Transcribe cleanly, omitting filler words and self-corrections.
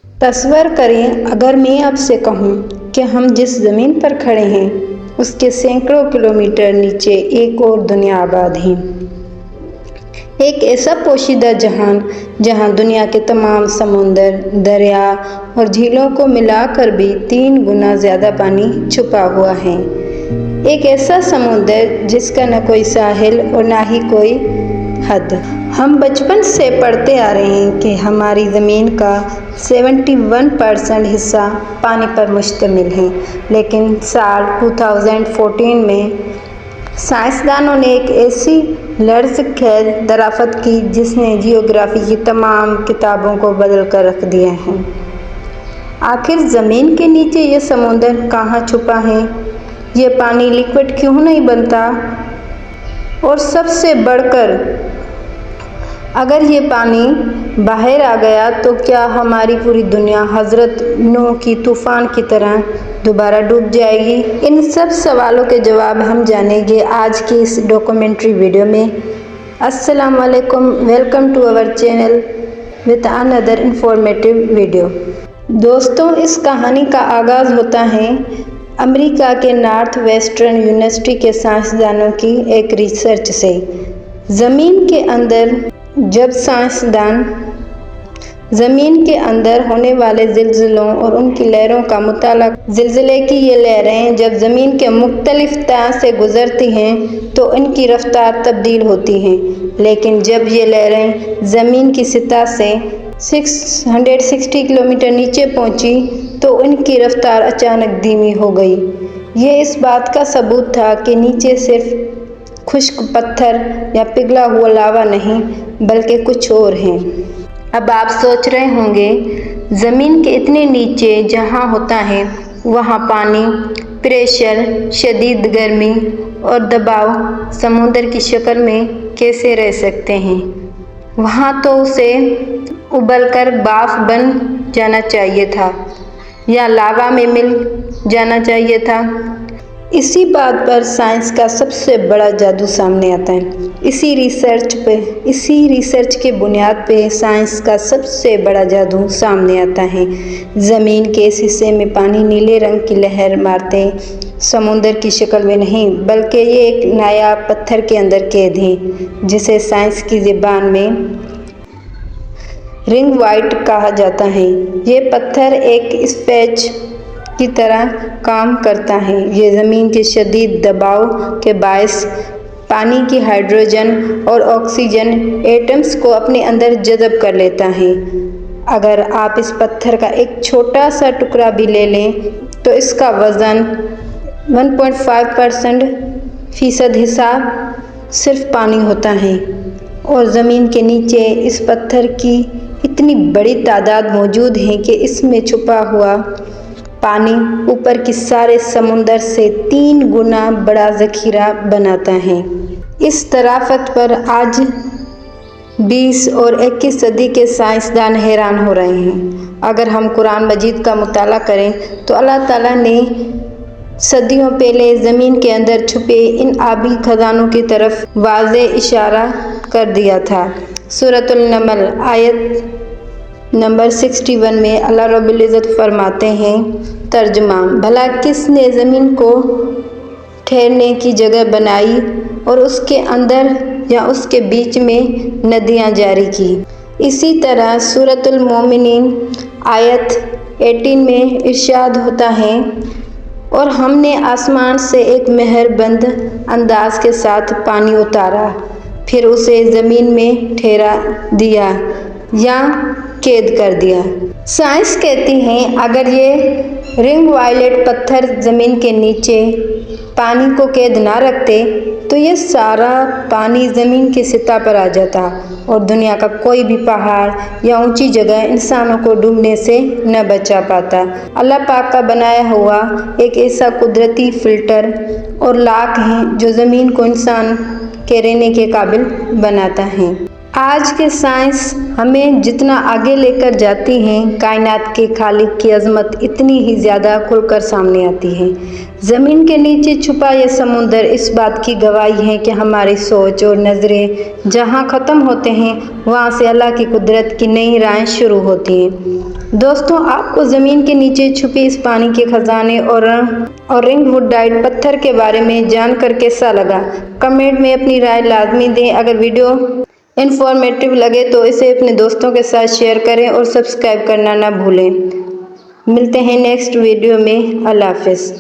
تصور کریں اگر میں آپ سے کہوں کہ ہم جس زمین پر کھڑے ہیں اس کے سینکڑوں کلومیٹر نیچے ایک اور دنیا آباد ہے، ایک ایسا پوشیدہ جہان جہاں دنیا کے تمام سمندر، دریا اور جھیلوں کو ملا کر بھی 3 گنا زیادہ پانی چھپا ہوا ہے، ایک ایسا سمندر جس کا نہ کوئی ساحل اور نہ ہی کوئی حد۔ ہم بچپن سے پڑھتے آ رہے ہیں کہ ہماری زمین کا 71% حصہ پانی پر مشتمل ہے، لیکن سال 2014 میں سائنسدانوں نے ایک ایسی لرز خیز دریافت کی جس نے جیوگرافی کی تمام کتابوں کو بدل کر رکھ دیا ہے۔ آخر زمین کے نیچے یہ سمندر کہاں چھپا ہے؟ یہ پانی لیکوڈ کیوں نہیں بنتا؟ اور سب سے بڑھ کر، اگر یہ پانی باہر آ گیا تو کیا ہماری پوری دنیا حضرت نوح کی طوفان کی طرح دوبارہ ڈوب جائے گی؟ ان سب سوالوں کے جواب ہم جانیں گے آج کی اس ڈاکومنٹری ویڈیو میں۔ السلام علیکم، welcome to our channel with another informative video. دوستوں، اس کہانی کا آغاز ہوتا ہے امریکہ کے نارتھ ویسٹرن یونیورسٹی کے سائنسدانوں کی ایک ریسرچ سے۔ زمین کے اندر جب سائنسدان زمین کے اندر ہونے والے زلزلوں اور ان کی لہروں کا مطالعہ زلزلے کی یہ لہریں جب زمین کے مختلف تہوں سے گزرتی ہیں تو ان کی رفتار تبدیل ہوتی ہے، لیکن جب یہ لہریں زمین کی سطح سے 660 کلومیٹر نیچے پہنچی تو ان کی رفتار اچانک دھیمی ہو گئی۔ یہ اس بات کا ثبوت تھا کہ نیچے صرف خشک پتھر یا پگھلا ہوا لاوا نہیں بلکہ کچھ اور ہے۔ اب آپ سوچ رہے ہوں گے، زمین کے اتنے نیچے جہاں ہوتا ہے وہاں پانی، پریشر، شدید گرمی اور دباؤ سمندر کی شکل میں کیسے رہ سکتے ہیں؟ وہاں تو اسے ابل کر بھاپ بن جانا چاہیے تھا یا لاوا میں مل جانا چاہیے تھا۔ اسی بات پر سائنس کا سب سے بڑا جادو سامنے آتا ہے۔ اسی ریسرچ کے بنیاد پہ سائنس کا سب سے بڑا جادو سامنے آتا ہے۔ زمین کے اس حصے میں پانی نیلے رنگ کی لہر مارتے سمندر کی شکل میں نہیں بلکہ یہ ایک نایاب پتھر کے اندر قید ہے جسے سائنس کی زبان میں رنگ وائٹ کہا جاتا ہے۔ یہ پتھر ایک اسپنج کی طرح کام کرتا ہے۔ یہ زمین کے شدید دباؤ کے باعث پانی کی ہائیڈروجن اور آکسیجن ایٹمز کو اپنے اندر جذب کر لیتا ہے۔ اگر آپ اس پتھر کا ایک چھوٹا سا ٹکڑا بھی لے لیں تو اس کا وزن 1.5% حصہ صرف پانی ہوتا ہے، اور زمین کے نیچے اس پتھر کی اتنی بڑی تعداد موجود ہے کہ اس میں چھپا ہوا پانی اوپر کی سارے سمندر سے 3 گنا بڑا ذخیرہ بناتا ہے۔ اس دریافت پر آج 20 اور 21 صدی کے سائنسدان حیران ہو رہے ہیں۔ اگر ہم قرآن مجید کا مطالعہ کریں تو اللہ تعالیٰ نے صدیوں پہلے زمین کے اندر چھپے ان آبی خزانوں کی طرف واضح اشارہ کر دیا تھا۔ سورۃ النمل آیت نمبر 61 میں اللہ رب العزت فرماتے ہیں، ترجمہ: بھلا کس نے زمین کو ٹھہرنے کی جگہ بنائی اور اس کے اندر یا اس کے بیچ میں ندیاں جاری کی؟ اسی طرح سورۃ المومنین آیت 18 میں ارشاد ہوتا ہے، اور ہم نے آسمان سے ایک مہر بند انداز کے ساتھ پانی اتارا، پھر اسے زمین میں ٹھہرا دیا یا قید کر دیا۔ سائنس کہتی ہے اگر یہ رنگ وائلٹ پتھر زمین کے نیچے پانی کو قید نہ رکھتے تو یہ سارا پانی زمین کی سطح پر آ جاتا اور دنیا کا کوئی بھی پہاڑ یا اونچی جگہ انسانوں کو ڈوبنے سے نہ بچا پاتا۔ اللہ پاک کا بنایا ہوا ایک ایسا قدرتی فلٹر اور لاک ہے جو زمین کو انسان کے رہنے کے قابل بناتا ہے۔ آج کے سائنس ہمیں جتنا آگے لے کر جاتی ہیں، کائنات کے خالق کی عظمت اتنی ہی زیادہ کھل کر سامنے آتی ہے۔ زمین کے نیچے چھپا یہ سمندر اس بات کی گواہی ہے کہ ہماری سوچ اور نظریں جہاں ختم ہوتے ہیں، وہاں سے اللہ کی قدرت کی نئی راہیں شروع ہوتی ہیں۔ دوستوں، آپ کو زمین کے نیچے چھپی اس پانی کے خزانے اور رنگ ووڈ ڈائٹ پتھر کے بارے میں جان کر کیسا لگا؟ کمنٹ میں اپنی رائے لازمی دیں۔ اگر ویڈیو انفارمیٹیو لگے تو اسے اپنے دوستوں کے ساتھ شیئر کریں اور سبسکرائب کرنا نہ بھولیں۔ ملتے ہیں نیکسٹ ویڈیو میں۔ اللہ حافظ۔